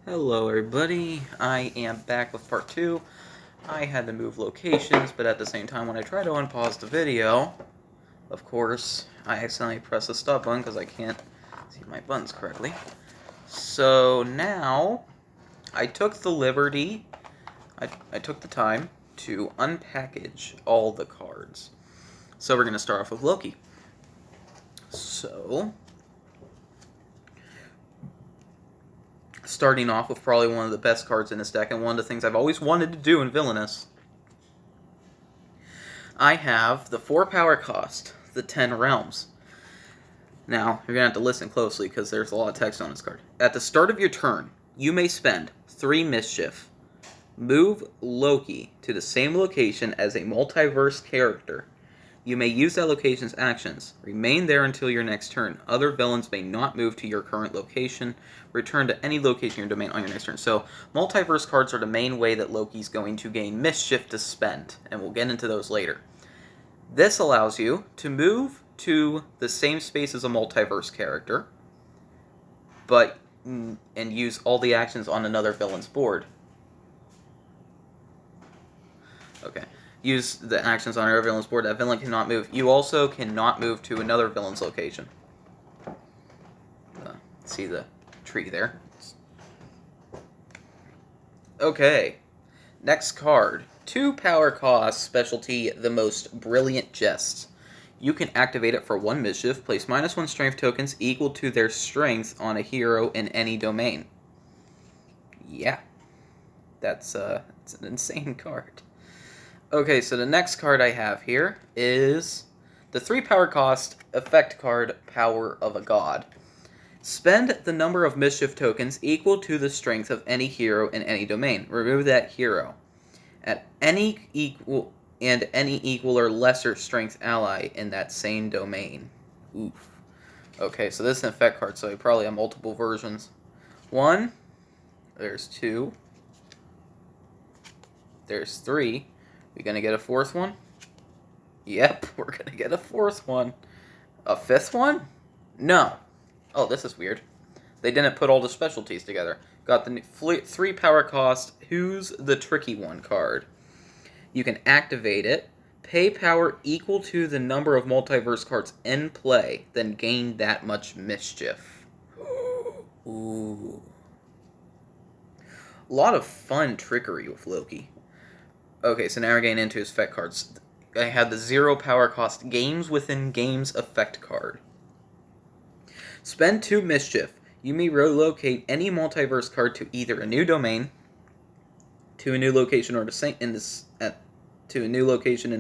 Hello everybody, I am back with part 2. I had to move locations, but at the same time when I try to unpause the video, of course, I accidentally press the stop button because I can't see my buttons correctly. So now, I took the liberty, I took the time to unpackage all the cards. So we're going to start off with Loki. So, starting off with probably one of the best cards in this deck, and one of the things I've always wanted to do in Villainous. I have the 4 power cost, the 10 realms. Now, you're going to have to listen closely because there's a lot of text on this card. At the start of your turn, you may spend 3 mischief. Move Loki to the same location as a multiverse character. You may use that location's actions. Remain there until your next turn. Other villains may not move to your current location. Return to any location in your domain on your next turn. So, multiverse cards are the main way that Loki's going to gain mischief to spend, and we'll get into those later. This allows you to move to the same space as a multiverse character, and use all the actions on another villain's board. Okay. Use the actions on our villain's board. That villain cannot move. You also cannot move to another villain's location. See the tree there? Okay. Next card. 2 power cost specialty, the most brilliant jest. You can activate it for 1 mischief. Place -1 strength tokens equal to their strength on a hero in any domain. Yeah. It's an insane card. Okay, so the next card I have here is the 3 power cost effect card, Power of a God. Spend the number of mischief tokens equal to the strength of any hero in any domain. Remove that hero at any equal or lesser strength ally in that same domain. Oof. Okay, so this is an effect card, so we probably have multiple versions. 1, there's 2, there's 3. We gonna get a 4th one? Yep, we're gonna get a 4th one. A 5th one? No. Oh, this is weird. They didn't put all the specialties together. Got the 3 power cost Who's the Tricky One card. You can activate it, pay power equal to the number of multiverse cards in play, then gain that much mischief. Ooh. A lot of fun trickery with Loki. Okay, so now we're getting into his effect cards. I have the 0 power cost Games Within Games effect card. Spend 2 mischief. You may relocate any multiverse card to either a new domain, to a new location in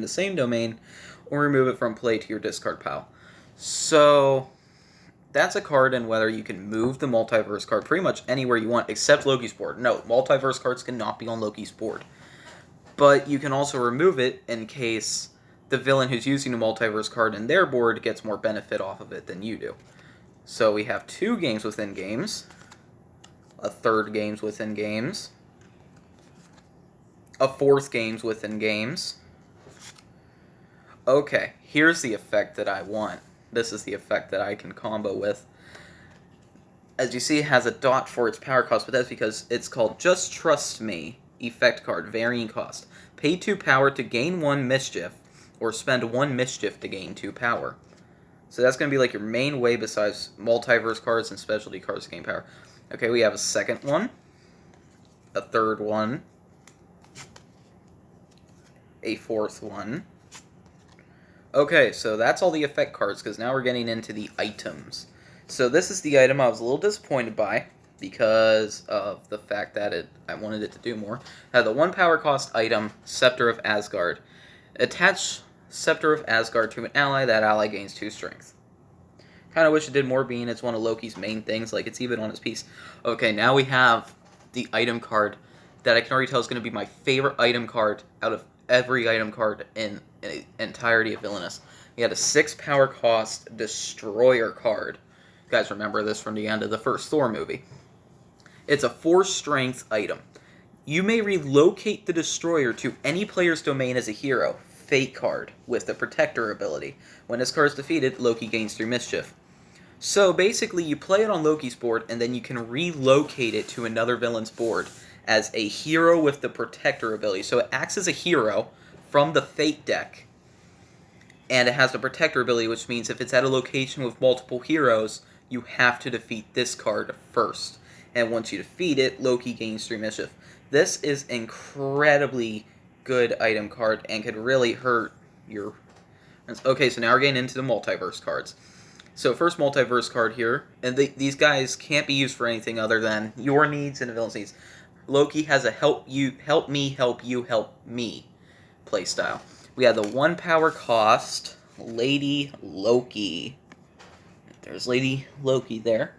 the same domain, or remove it from play to your discard pile. So that's a card, and whether you can move the multiverse card pretty much anywhere you want except Loki's board. No, multiverse cards cannot be on Loki's board. But you can also remove it in case the villain who's using a multiverse card in their board gets more benefit off of it than you do. So we have 2 games within games, a 3rd games within games, a 4th games within games. Okay, here's the effect that I want. This is the effect that I can combo with. As you see, it has a dot for its power cost, but that's because it's called Just Trust Me effect card, varying cost. Pay 2 power to gain 1 mischief, or spend 1 mischief to gain 2 power. So that's going to be like your main way besides multiverse cards and specialty cards to gain power. Okay, we have a 2nd one, a 3rd one, a 4th one. Okay, so that's all the effect cards, because now we're getting into the items. So this is the item I was a little disappointed by, because of the fact that I wanted it to do more. I had the 1 power cost item, Scepter of Asgard. Attach Scepter of Asgard to an ally. That ally gains 2 strength. Kind of wish it did more, being it's one of Loki's main things, like it's even on his piece. Okay, now we have the item card that I can already tell is going to be my favorite item card out of every item card in the entirety of Villainous. We had a 6 power cost Destroyer card. You guys remember this from the end of the first Thor movie. It's a 4 strength item. You may relocate the Destroyer to any player's domain as a hero. Fate card with the Protector ability. When this card is defeated, Loki gains 3 mischief. So basically, you play it on Loki's board, and then you can relocate it to another villain's board as a hero with the Protector ability. So it acts as a hero from the Fate deck, and it has the Protector ability, which means if it's at a location with multiple heroes, you have to defeat this card first. And once you defeat it, Loki gains 3 mischief. This is incredibly good item card and could really hurt your... Okay, so now we're getting into the multiverse cards. So first multiverse card here, and these guys can't be used for anything other than your needs and the villain's needs. Loki has a help me help you help me playstyle. We have the 1 power cost Lady Loki. There's Lady Loki there.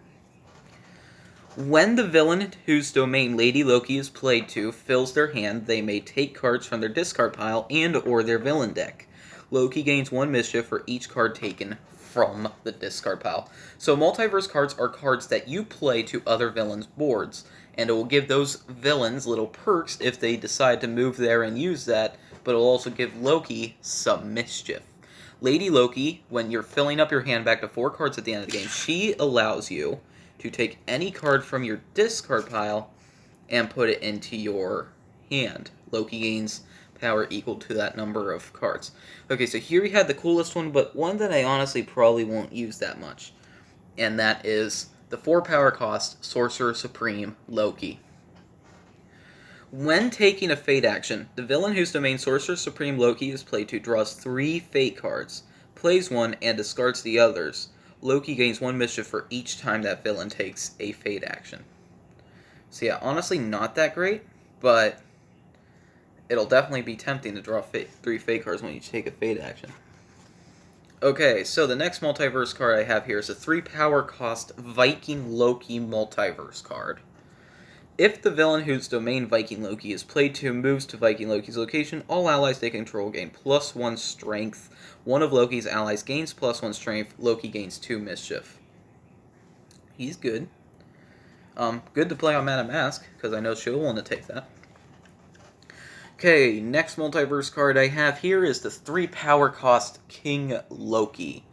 When the villain whose domain Lady Loki is played to fills their hand, they may take cards from their discard pile and or their villain deck. Loki gains 1 mischief for each card taken from the discard pile. So multiverse cards are cards that you play to other villains' boards, and it will give those villains little perks if they decide to move there and use that, but it will also give Loki some mischief. Lady Loki, when you're filling up your hand back to 4 cards at the end of the game, she allows you to take any card from your discard pile and put it into your hand. Loki gains power equal to that number of cards. Okay, so here we had the coolest one, but one that I honestly probably won't use that much. And that is the 4 power cost Sorcerer Supreme Loki. When taking a Fate action, the villain whose domain Sorcerer Supreme Loki is played to draws 3 Fate cards, plays 1, and discards the others. Loki gains 1 mischief for each time that villain takes a Fate action. So yeah, honestly not that great, but it'll definitely be tempting to draw 3 Fate cards when you take a Fate action. Okay, so the next multiverse card I have here is a 3 power cost Viking Loki multiverse card. If the villain whose domain Viking Loki is played to moves to Viking Loki's location, all allies they control gain +1 strength. One of Loki's allies gains +1 strength. Loki gains 2 mischief. He's good. Good to play on Madame Mask, because I know she'll want to take that. Okay, next multiverse card I have here is the 3 power cost King Loki.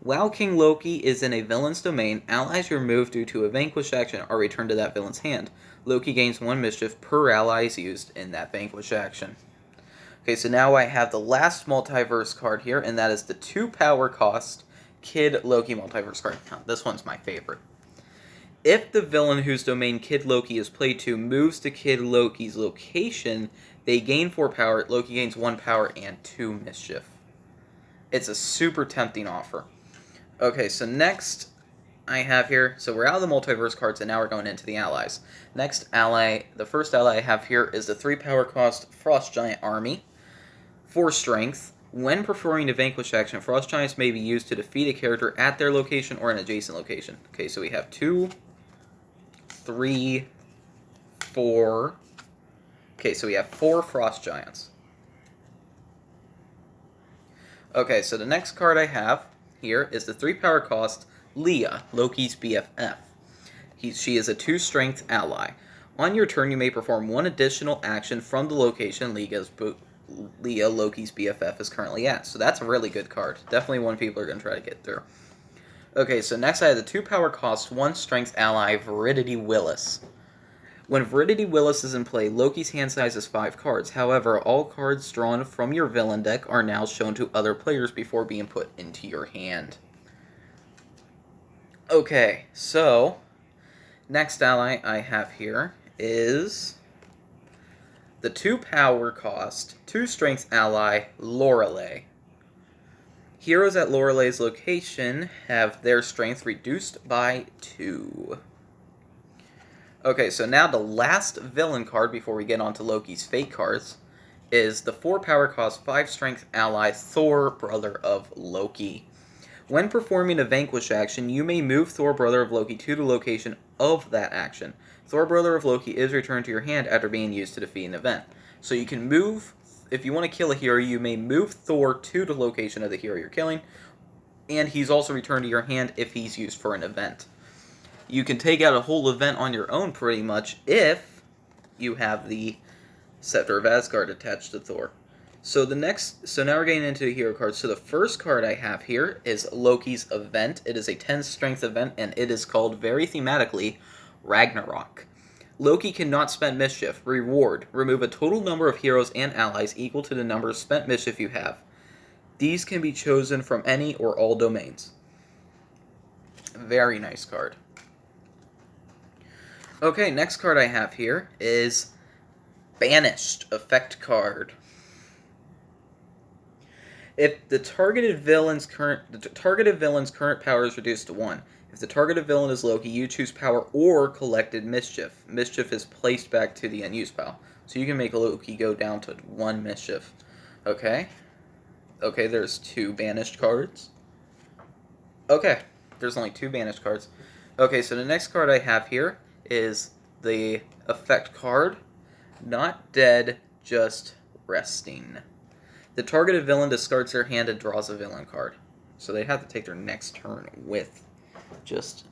While King Loki is in a villain's domain, allies removed due to a vanquish action are returned to that villain's hand. Loki gains 1 mischief per ally used in that vanquish action. Okay, so now I have the last multiverse card here, and that is the 2 power cost Kid Loki multiverse card. Now, this one's my favorite. If the villain whose domain Kid Loki is played to moves to Kid Loki's location, they gain 4 power, Loki gains 1 power and 2 mischief. It's a super tempting offer. Okay, so next I have here, so we're out of the multiverse cards and now we're going into the allies. Next ally, the first ally I have here is the 3 power cost Frost Giant Army. 4 strength. When performing a vanquish action, Frost Giants may be used to defeat a character at their location or an adjacent location. Okay, so we have 2, 3, 4. Okay, so we have 4 Frost Giants. Okay, so the next card I have here is the 3 power cost Leah, Loki's BFF. She is a 2 strength ally. On your turn, you may perform 1 additional action from the location Leah, Loki's BFF, is currently at. So that's a really good card. Definitely one people are going to try to get through. Okay, so next I have the 2 power cost 1 strength ally Viridity Willis. When Viridity Willis is in play, Loki's hand size is 5 cards. However, all cards drawn from your villain deck are now shown to other players before being put into your hand. Okay, so next ally I have here is the 2 power cost 2 strength ally Lorelei. Heroes at Lorelei's location have their strength reduced by 2. Okay, so now the last villain card before we get on to Loki's Fate cards is the 4 power cost 5 strength ally Thor, brother of Loki. When performing a vanquish action, you may move Thor, brother of Loki to the location of that action. Thor, brother of Loki is returned to your hand after being used to defeat an event. So you can move, if you want to kill a hero, you may move Thor to the location of the hero you're killing, and he's also returned to your hand if he's used for an event. You can take out a whole event on your own pretty much if you have the Scepter of Asgard attached to Thor. So now we're getting into the hero cards. So the first card I have here is Loki's Event. It is a 10 strength event, and it is called, very thematically, Ragnarok. Loki cannot spend mischief. Reward: remove a total number of heroes and allies equal to the number of spent mischief you have. These can be chosen from any or all domains. Very nice card. Okay, next card I have here is Banished Effect card. If the targeted villain's current power is reduced to 1. If the targeted villain is Loki, you choose power or collected mischief. Mischief is placed back to the unused pile. So you can make Loki go down to 1 mischief. Okay. Okay, there's 2 banished cards. Okay, there's only 2 banished cards. Okay, so the next card I have here is the effect card, Not Dead, Just Resting. The targeted villain discards their hand and draws a villain card. So they have to take their next turn with just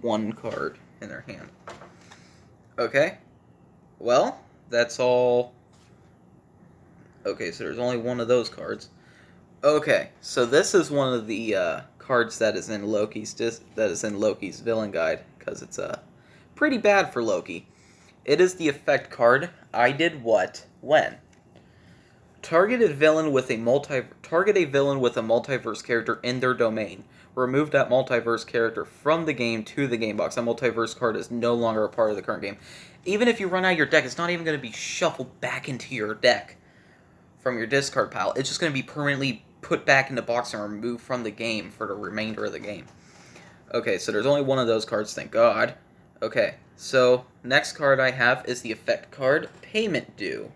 1 card in their hand. Okay. Well, that's all. Okay, so there's only 1 of those cards. Okay, so this is one of the cards that is in Loki's villain guide, because it's pretty bad for Loki. It is the effect card, I Did What When. Target a villain with a multiverse character in their domain. Remove that multiverse character from the game to the game box. That multiverse card is no longer a part of the current game. Even if you run out of your deck, it's not even going to be shuffled back into your deck from your discard pile. It's just going to be permanently put back in the box and removed from the game for the remainder of the game. Okay, so there's only 1 of those cards, thank God. Okay, so next card I have is the effect card, Payment Due.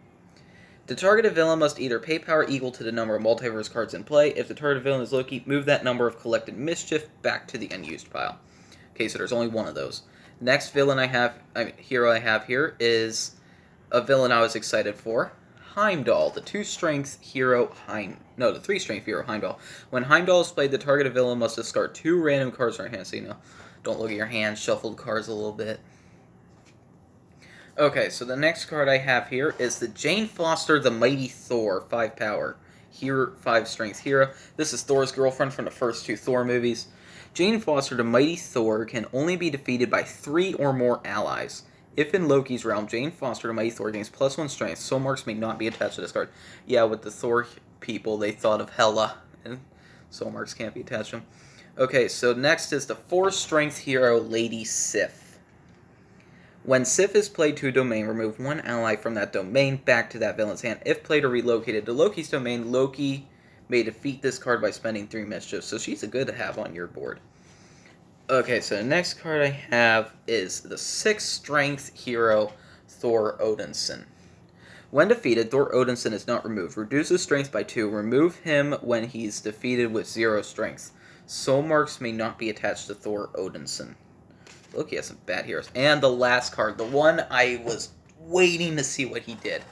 The targeted villain must either pay power equal to the number of multiverse cards in play. If the targeted villain is Loki, move that number of collected mischief back to the unused pile. Okay, so there's only 1 of those. Next hero I have here is a villain I was excited for, Heimdall, the 3-strength hero Heimdall. When Heimdall is played, the targeted villain must discard 2 random cards from their hand. So, don't look at your hand, shuffle the cards a little bit. Okay, so the next card I have here is the Jane Foster, the Mighty Thor, 5 power, 5-strength hero. This is Thor's girlfriend from the first 2 Thor movies. Jane Foster, the Mighty Thor, can only be defeated by 3 or more allies. If in Loki's realm, Jane Foster, the Mighty Thor, gains +1 strength, soul marks may not be attached to this card. Yeah, with the Thor people, they thought of Hela, and soul marks can't be attached to them. Okay, so next is the 4-strength hero, Lady Sif. When Sif is played to a domain, remove 1 ally from that domain back to that villain's hand. If played or relocated to Loki's domain, Loki may defeat this card by spending 3 mischief, so she's a good to have on your board. Okay, so the next card I have is the 6-strength hero, Thor Odinson. When defeated, Thor Odinson is not removed. Reduces strength by 2. Remove him when he's defeated with 0 strength. Soul marks may not be attached to Thor Odinson. Loki has some bad heroes. And the last card, the one I was waiting to see what he did.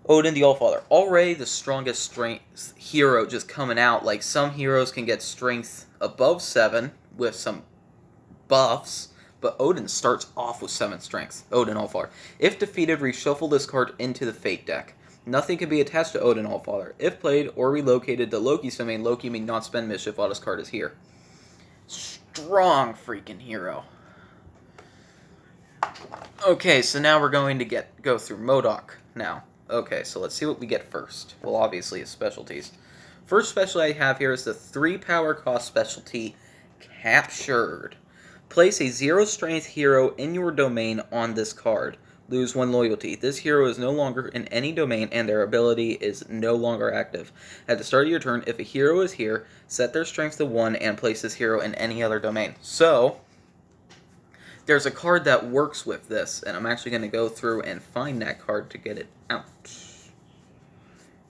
Odin the Allfather. Already the strongest strength hero just coming out. Like, some heroes can get strength above 7 with some buffs, but Odin starts off with 7 strength. Odin Allfather. If defeated, reshuffle this card into the Fate deck. Nothing can be attached to Odin Allfather. If played or relocated to Loki's domain, Loki may not spend mischief while this card is here. Strong freaking hero. Okay, so now we're going to go through MODOK now. Okay, so let's see what we get first. Well, obviously, it's specialties. First specialty I have here is the 3 power cost specialty, Captured. Place a 0-strength hero in your domain on this card. Lose 1 loyalty. This hero is no longer in any domain and their ability is no longer active. At the start of your turn, if a hero is here, set their strength to 1 and place this hero in any other domain. So, there's a card that works with this, and I'm actually going to go through and find that card to get it out.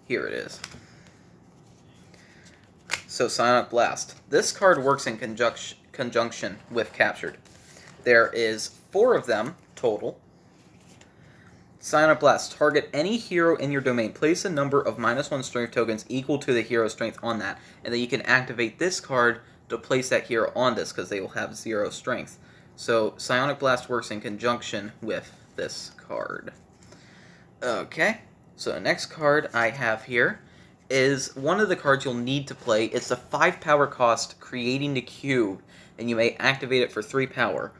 Here it is. So, Psionic Blast. This card works in conjunction with Captured. There is 4 of them total. Psionic Blast. Target any hero in your domain. Place a number of -1 strength tokens equal to the hero's strength on that. And then you can activate this card to place that hero on this, because they will have 0 strength. So, Psionic Blast works in conjunction with this card. Okay. So the next card I have here is one of the cards you'll need to play. It's the 5 power cost, Creating the Cube, and you may activate it for 3 power.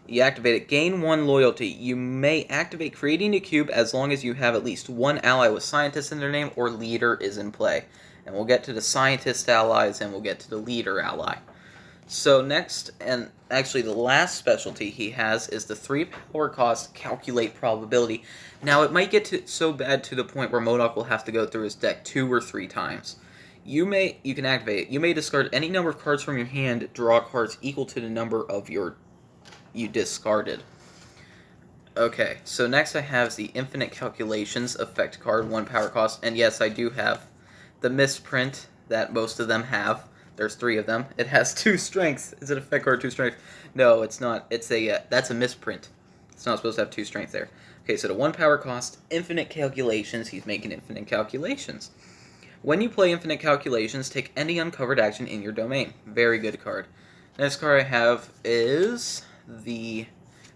You activate it, gain 1 loyalty. You may activate Creating the Cube as long as you have at least 1 ally with Scientist in their name or Leader is in play. And we'll get to the Scientist allies and we'll get to the Leader ally. So next, and actually the last specialty he has, is the 3 power cost, Calculate Probability. Now it might get so bad to the point where MODOK will have to go through his deck 2 or 3 times. You can activate it. You may discard any number of cards from your hand, draw cards equal to the number of you discarded. Okay, so next I have the Infinite Calculations effect card, 1 power cost, and yes, I do have the misprint that most of them have. There's 3 of them. It has 2 strength. Is it effect card 2 strength? No, it's not. It's that's a misprint. It's not supposed to have 2 strength there. Okay, so the 1 power cost, Infinite Calculations. He's making Infinite Calculations. When you play Infinite Calculations, take any uncovered action in your domain. Very good card. Next card I have is the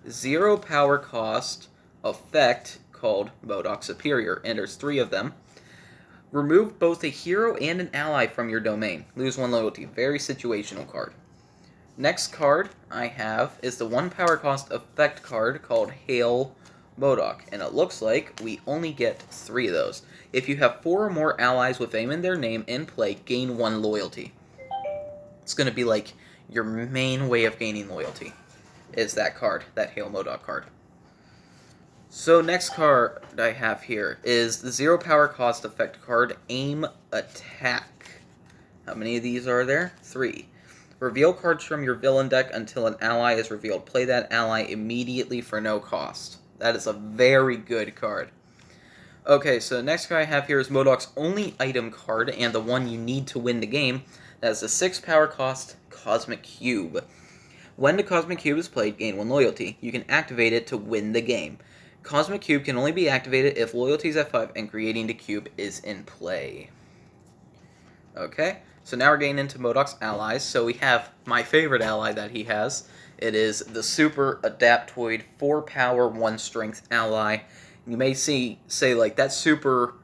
0 power cost effect called MODOK Superior, and there's 3 of them. Remove both a hero and an ally from your domain. Lose 1 loyalty. Very situational card. Next card I have is the 1 power cost effect card called Hail MODOK, and it looks like we only get 3 of those. If you have 4 or more allies with AIM in their name in play, gain 1 loyalty. It's going to be like your main way of gaining loyalty is that card, that Hail MODOK card. So next card I have here is the 0 power cost effect card, Aim Attack. How many of these are there? 3. Reveal cards from your villain deck until an ally is revealed. Play that ally immediately for no cost. That is a very good card. Okay, so the next card I have here is MODOK's only item card, and the one you need to win the game. That is the 6 power cost, Cosmic Cube. When the Cosmic Cube is played, gain 1 loyalty. You can activate it to win the game. Cosmic Cube can only be activated if loyalty is at 5 and Creating the Cube is in play. Okay, so now we're getting into MODOK's allies. So we have my favorite ally that he has. It is the Super Adaptoid 4 power 1 strength ally. You may say like that's super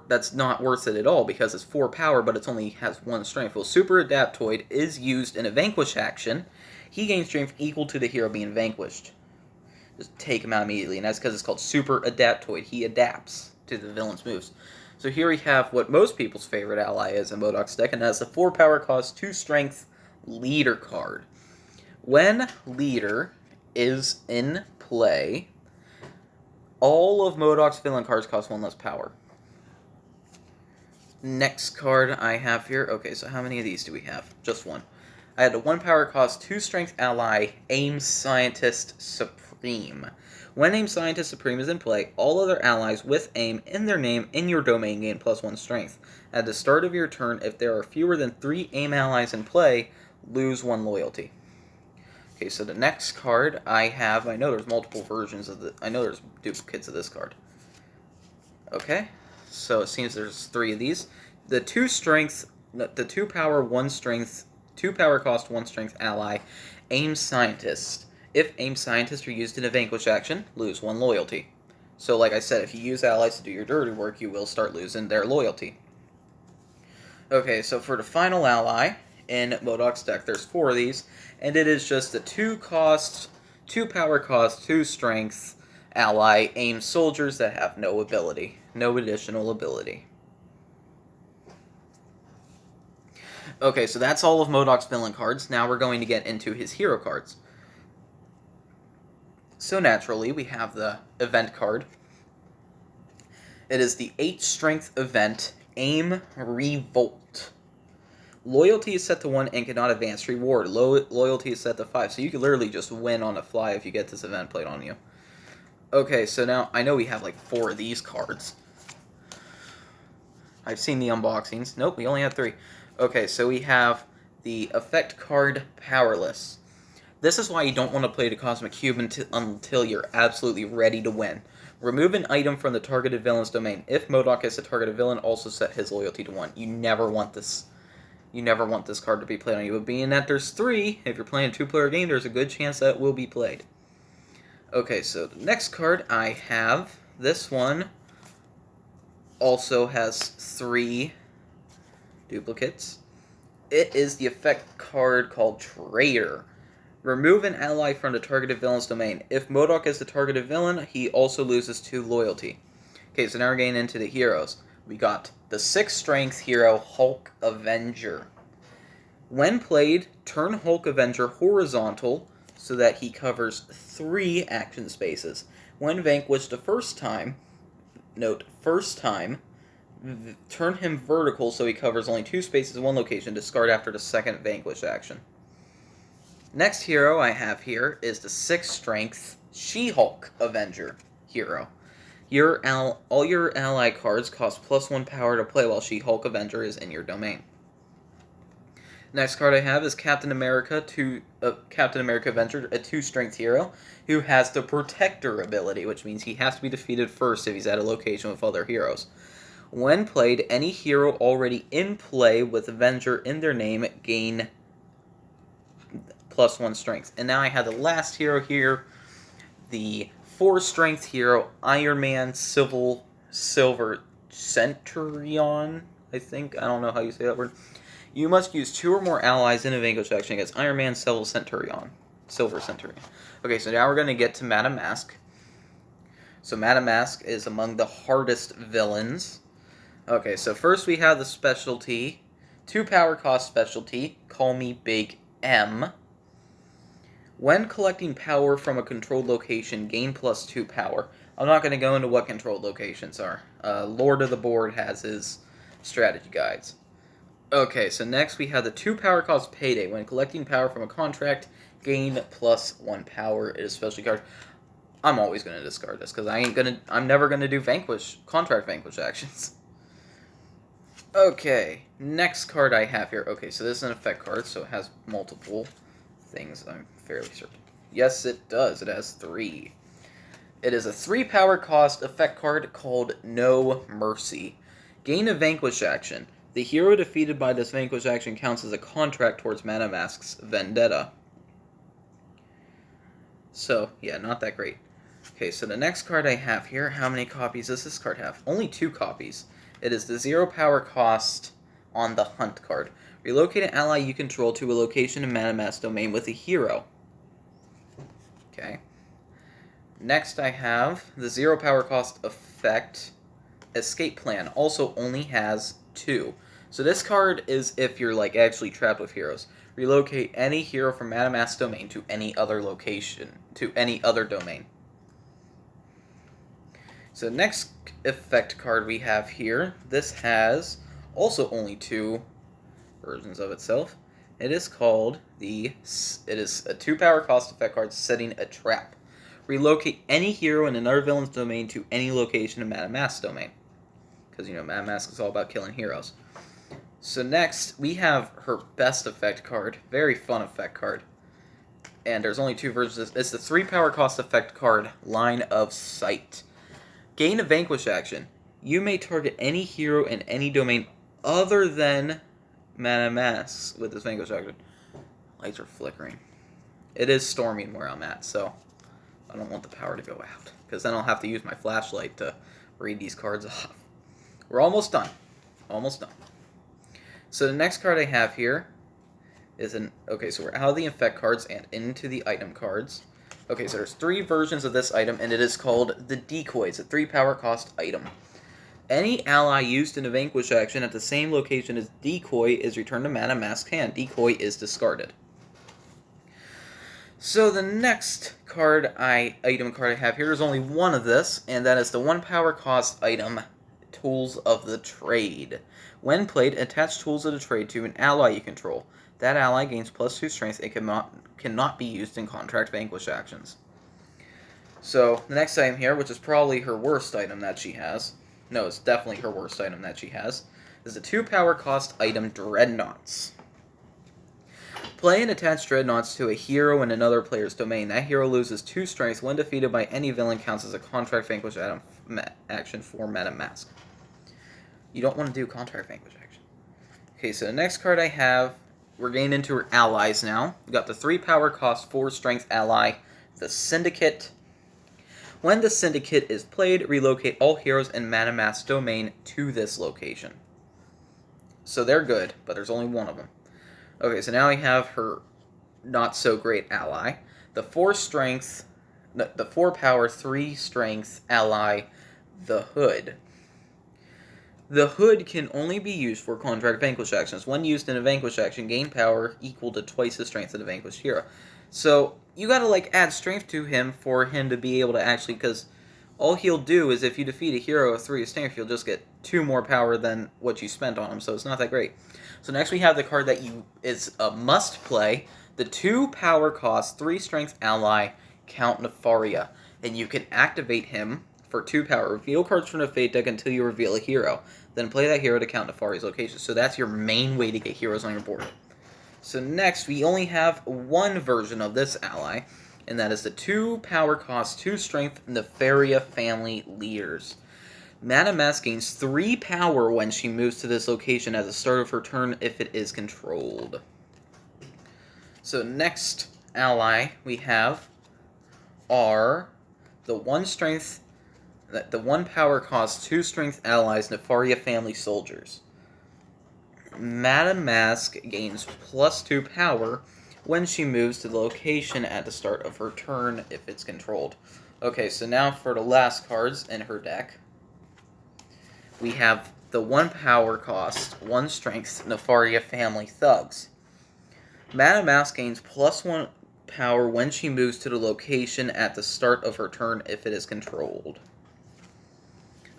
that's not worth it at all because it's 4 power but it only has 1 strength. Well, Super Adaptoid is used in a vanquish action. He gains strength equal to the hero being vanquished. Just take him out immediately, and that's because it's called Super Adaptoid. He adapts to the villain's moves. So here we have what most people's favorite ally is in MODOK's deck, and that's a 4 power cost, 2 strength Leader card. When Leader is in play, all of MODOK's villain cards cost 1 less power. Next card I have here, okay, so how many of these do we have? Just 1. I had a 1 power cost, 2 strength ally, Aim Scientist Supreme. When Aim Scientist Supreme is in play, all other allies with AIM in their name in your domain gain +1 strength. At the start of your turn, if there are fewer than 3 AIM allies in play, lose 1 loyalty. Okay, so the next card I have, I know there's multiple versions of I know there's duplicates of this card. Okay, so it seems there's 3 of these. The 2 power 1 strength, 2 power cost 1 strength ally, Aim Scientist. If Aim Scientist are used in a vanquish action, lose 1 loyalty. So like I said, if you use allies to do your dirty work, you will start losing their loyalty. Okay, so for the final ally in MODOK's deck, there's 4 of these, and it is just the 2 power cost, 2 strength ally, Aim Soldiers that have no ability. No additional ability. Okay, so that's all of MODOK's villain cards. Now we're going to get into his hero cards. So naturally, we have the event card. It is the 8 strength event, Aim Revolt. Loyalty is set to 1 and cannot advance reward. Loyalty is set to 5, so you can literally just win on the fly if you get this event played on you. Okay, so now, I know we have like 4 of these cards. I've seen the unboxings. Nope, we only have 3. Okay, so we have the effect card, Powerless. This is why you don't want to play the Cosmic Cube until you're absolutely ready to win. Remove an item from the targeted villain's domain. If MODOK is a targeted villain, also set his loyalty to 1. You never want this. You never want this card to be played on you. But being that there's 3, if you're playing a 2-player game, there's a good chance that it will be played. Okay, so the next card I have, this one also has 3 duplicates. It is the effect card called Traitor. Remove an ally from the targeted villain's domain. If MODOK is the targeted villain, he also loses 2 loyalty. Okay, so now we're getting into the heroes. We got the 6 strength hero, Hulk Avenger. When played, turn Hulk Avenger horizontal so that he covers 3 action spaces. When vanquished the first time, note first time, turn him vertical so he covers only 2 spaces in one location. Discard after the second vanquish action. Next hero I have here is the 6 strength She-Hulk Avenger hero. All your ally cards cost +1 power to play while She-Hulk Avenger is in your domain. Next card I have is Captain America Avenger, a 2 strength hero who has the Protector ability, which means he has to be defeated first if he's at a location with other heroes. When played, any hero already in play with Avenger in their name gain +1 strength. And now I have the last hero here, the 4 strength hero, Iron Man Silver Centurion, I think. I don't know how you say that word. You must use 2 or more allies in a vanquish action against Iron Man Silver Centurion. Okay, so now we're going to get to Madame Mask. So Madame Mask is among the hardest villains. Okay, so first we have the specialty, 2 power cost specialty, Call Me Big M. When collecting power from a controlled location, gain +2 power. I'm not going to go into what controlled locations are. Lord of the Board has his strategy guides. Okay, so next we have the 2 power cost Payday. When collecting power from a contract, gain +1 power. It is a specialty card. I'm always going to discard this because I'm never going to do contract vanquish actions. Okay, next card I have here. Okay, so this is an effect card, so it has multiple things, I'm fairly certain. Yes, it does. It has 3. It is a 3 power cost effect card called No Mercy. Gain a vanquish action. The hero defeated by this vanquish action counts as a contract towards Madame Mask's vendetta. So, yeah, not that great. Okay, so the next card I have here, how many copies does this card have? Only 2 copies. It is the 0 power cost on the Hunt card. Relocate an ally you control to a location in Madame Mask's domain with a hero. Okay. Next I have the 0 power cost effect, Escape Plan. Also only has 2. So this card is if you're actually trapped with heroes. Relocate any hero from Madame Mask's domain to any other location, to any other domain. So the next effect card we have here, this has also only 2 versions of itself. It is a 2 power cost effect card, Setting a Trap. Relocate any hero in another villain's domain to any location in Madame Mask's domain. Because, Madame Mask is all about killing heroes. So next, we have her best effect card. Very fun effect card. And there's only 2 versions. It's the 3 power cost effect card, Line of Sight. Gain a vanquish action. You may target any hero in any domain other than Madame Mask's with this vanquish action. Lights are flickering. It is storming where I'm at, so I don't want the power to go out. Because then I'll have to use my flashlight to read these cards off. We're almost done. Almost done. So the next card I have here is okay, so we're out of the effect cards and into the item cards. Okay, so there's 3 versions of this item, and it is called the Decoy. It's a 3 power cost item. Any ally used in a vanquish action at the same location as Decoy is returned to Madame Mask's hand. Decoy is discarded. So the next item card I have here is only one of this, and that is the 1 power cost item, Tools of the Trade. When played, attach Tools of the Trade to an ally you control. That ally gains +2 strength and cannot be used in contract vanquish actions. So, the next item here, which is probably her worst item that she has, no, it's definitely her worst item that she has, is the 2 power cost item, Dreadnoughts. Play and attach Dreadnoughts to a hero in another player's domain. That hero loses 2 strength when defeated by any villain, counts as a contract vanquish action for Madame Mask. You don't want to do contract vanquish action. Okay, so the next card I have, we're getting into her allies now. We got the 3 power cost 4 strength ally, the Syndicate. When the Syndicate is played, relocate all heroes in Manamask's domain to this location. So they're good, but there's only one of them. Okay, so now we have her not-so-great ally. The 4-power, 3-strength ally, the Hood. The Hood can only be used for contract Vanquish actions. When used in a Vanquish action, gain power equal to twice the strength of the Vanquished hero. So, you gotta, add strength to him for him to be able to actually, because all he'll do is if you defeat a hero of 3 strength, you'll just get 2 more power than what you spent on him, so it's not that great. So next we have the card that is a must-play, the 2-power cost, 3-strength ally, Count Nefaria. And you can activate him for 2 power. Reveal cards from the Fate deck until you reveal a hero. Then play that hero to Count Nefaria's location. So that's your main way to get heroes on your board. So next, we only have one version of this ally, and that is the 2-power cost, 2-strength Nefaria family leaders. Manamask gains 3 power when she moves to this location at the start of her turn if it is controlled. So next ally we have are the 1-power cost, 2-strength allies, Nefaria family soldiers. Manamask gains +2 power when she moves to the location at the start of her turn if it's controlled. Okay, so now for the last cards in her deck. We have the 1-power cost, 1-strength Nefaria family thugs. Manamask gains +1 power when she moves to the location at the start of her turn if it is controlled.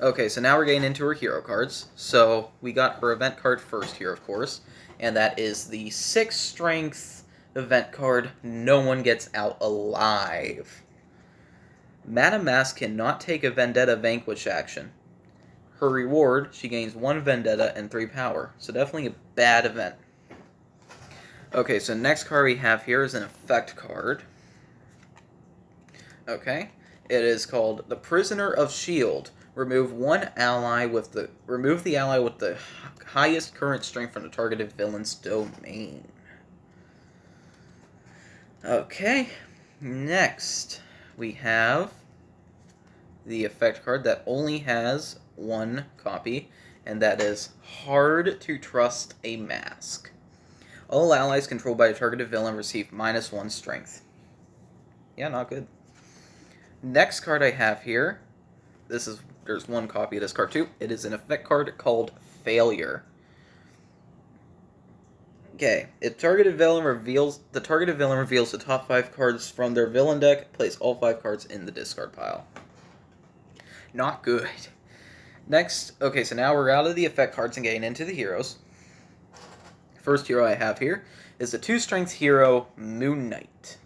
Okay, so now we're getting into her hero cards. So we got her event card first here, of course, and that is the 6-strength event card, No One Gets Out Alive. Manamask cannot take a Vendetta Vanquish action. Her reward, she gains 1 Vendetta and 3 power, so definitely a bad event. Okay, so next card we have here is an effect card. Okay, it is called the Prisoner of Shield. Remove the ally with the highest current strength from the targeted villain's domain. Okay, next we have the effect card that only has 1 copy, and that is Hard to Trust a Mask. All allies controlled by a targeted villain receive -1 strength. Yeah, not good. Next card I have here, there's 1 copy of this card too. It is an effect card called Failure. Okay, if the targeted villain reveals the top 5 cards from their villain deck, place all 5 cards in the discard pile. Not good. Next, okay, so now we're out of the effect cards and getting into the heroes. First hero I have here is the 2-strength hero, Moon Knight.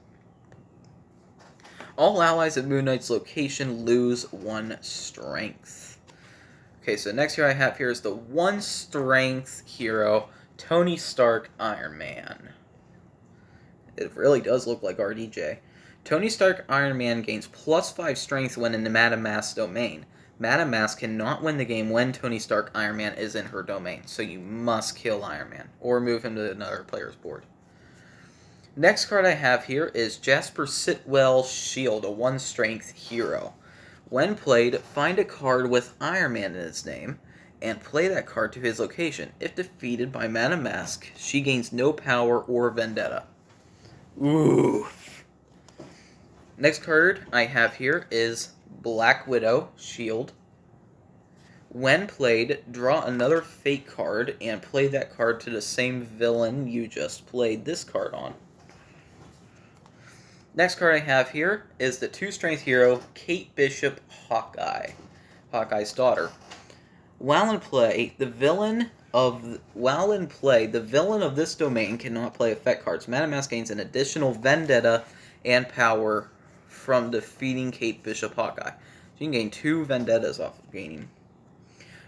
All allies at Moon Knight's location lose 1 strength. Okay, so next hero I have here is the 1-strength hero, Tony Stark Iron Man. It really does look like RDJ. Tony Stark Iron Man gains +5 strength when in the Manamask domain. Manamask cannot win the game when Tony Stark Iron Man is in her domain, so you must kill Iron Man, or move him to another player's board. Next card I have here is Jasper Sitwell's Shield, a 1-strength hero. When played, find a card with Iron Man in its name, and play that card to his location. If defeated by Manamask, she gains no power or vendetta. Ooh. Next card I have here is Black Widow Shield. When played, draw another fate card and play that card to the same villain you just played this card on. Next card I have here is the 2-strength hero, Kate Bishop Hawkeye, Hawkeye's daughter. While in play, the villain of this domain cannot play effect cards. Manamask gains an additional vendetta and power from defeating Kate Bishop Hawkeye. So you can gain 2 vendettas off of gaining.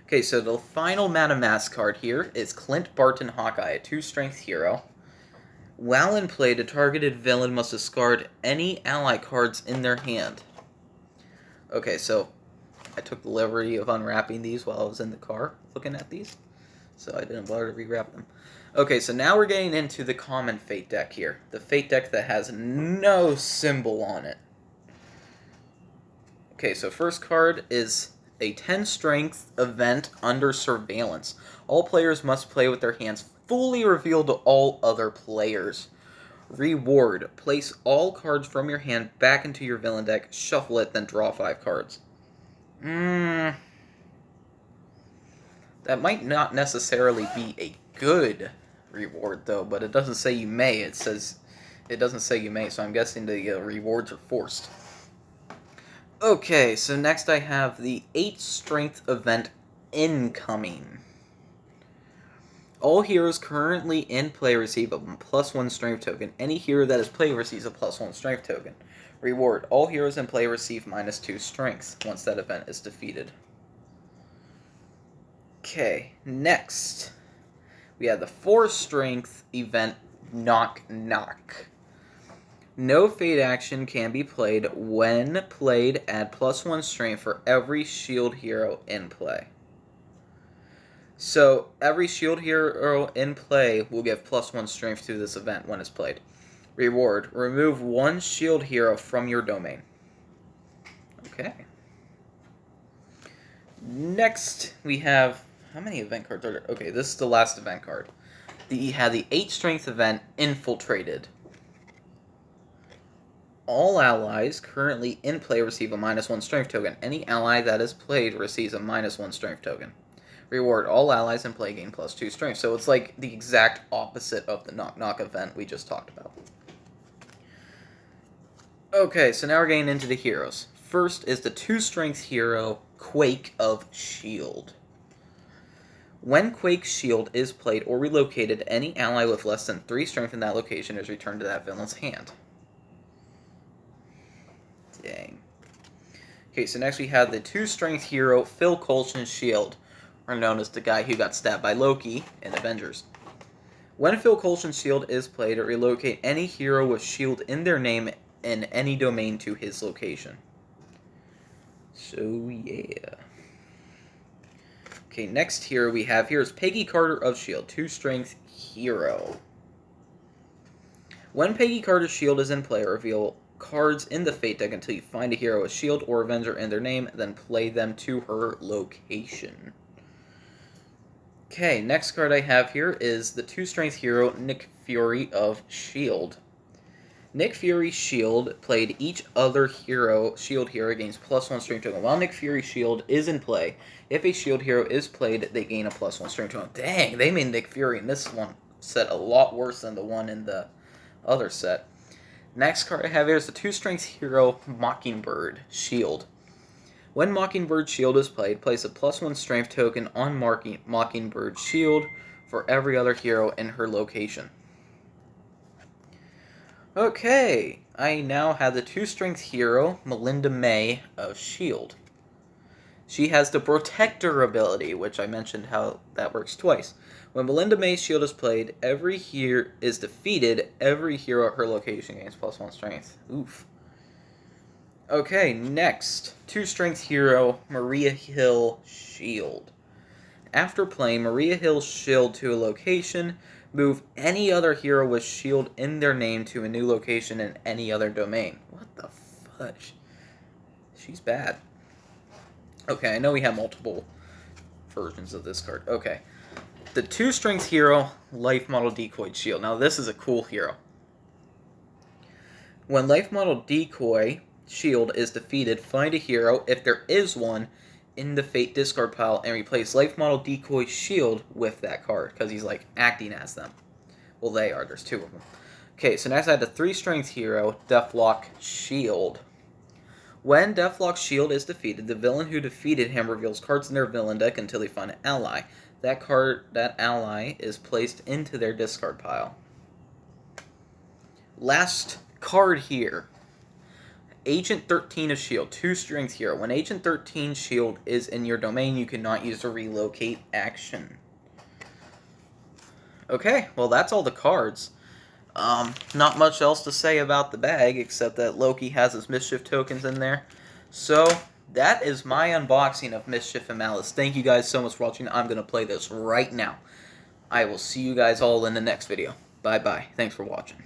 Okay, so the final Manamask card here is Clint Barton Hawkeye, a 2-strength hero. While in play, the targeted villain must discard any ally cards in their hand. Okay, so I took the liberty of unwrapping these while I was in the car looking at these, so I didn't bother to rewrap them. Okay, so now we're getting into the common Fate deck here. The Fate deck that has no symbol on it. Okay, so first card is a 10 strength event under surveillance. All players must play with their hands fully revealed to all other players. Reward: place all cards from your hand back into your villain deck, shuffle it, then draw 5 cards. That might not necessarily be a good reward, though, but it doesn't say you may. It doesn't say you may, so I'm guessing the rewards are forced. Okay, so next I have the 8 strength event incoming. All heroes currently in play receive a +1 strength token. Any hero that is played receives a +1 strength token. Reward: all heroes in play receive -2 strength once that event is defeated. Okay, next we have the 4 strength event Knock Knock. No fate action can be played. When played, add +1 strength for every shield hero in play. So, every shield hero in play will give +1 strength to this event when it's played. Reward: remove 1 shield hero from your domain. Okay. Next, we have... how many event cards are there? Okay, this is the last event card. We had the 8 strength event Infiltrated. All allies currently in play receive a -1 strength token. Any ally that is played receives a -1 strength token. Reward: all allies in play gain +2 strength. So it's like the exact opposite of the Knock Knock event we just talked about. Okay, so now we're getting into the heroes. First is the 2 strength hero, Quake of Shield. When Quake's Shield is played or relocated, any ally with less than 3 strength in that location is returned to that villain's hand. Dang. Okay, so next we have the 2 strength hero, Phil Coulson's Shield, or known as the guy who got stabbed by Loki in Avengers. When Phil Coulson's Shield is played, relocate any hero with shield in their name in any domain to his location. So, yeah. Okay, next hero we have here is Peggy Carter of Shield, 2 strength hero. When Peggy Carter's Shield is in play, reveal cards in the Fate deck until you find a hero with Shield or Avenger in their name, then play them to her location. Okay, next card I have here is the 2 strength hero, Nick Fury of Shield. Nick Fury's Shield played each other hero, Shield hero gains +1 strength token. While Nick Fury's Shield is in play, if a Shield hero is played, they gain a +1 strength token. Dang, they made Nick Fury in this one set a lot worse than the one in the other set. Next card I have here is the 2 strength hero, Mockingbird Shield. When Mockingbird Shield is played, place a +1 strength token on Mockingbird Shield for every other hero in her location. Okay, I now have the 2 strength hero, Melinda May of Shield. She has the Protector ability, which I mentioned how that works twice. When Melinda May's Shield is played, every hero is defeated, every hero at her location gains +1 strength. Oof. Okay, next, 2 strength hero, Maria Hill Shield. After playing Maria Hill's Shield to a location, move any other hero with Shield in their name to a new location in any other domain. What the fudge? She's bad. Okay, I know we have multiple versions of this card. Okay. The 2 strength hero, Life Model Decoy Shield. Now this is a cool hero. When Life Model Decoy Shield is defeated, find a hero, if there is one, in the Fate discard pile and replace Life Model Decoy Shield with that card, because he's like acting as them. Well, they are. There's 2 of them. Okay, so next I have the 3 strength hero, Deathlock Shield. When Deathlock's Shield is defeated, the villain who defeated him reveals cards in their villain deck until they find an ally. That ally is placed into their discard pile. Last card here. Agent 13 of Shield, 2 strength hero. When Agent 13 Shield is in your domain, you cannot use the relocate action. Okay, well that's all the cards. Not much else to say about the bag, except that Loki has his Mischief tokens in there. So, that is my unboxing of Mischief and Malice. Thank you guys so much for watching. I'm going to play this right now. I will see you guys all in the next video. Bye-bye. Thanks for watching.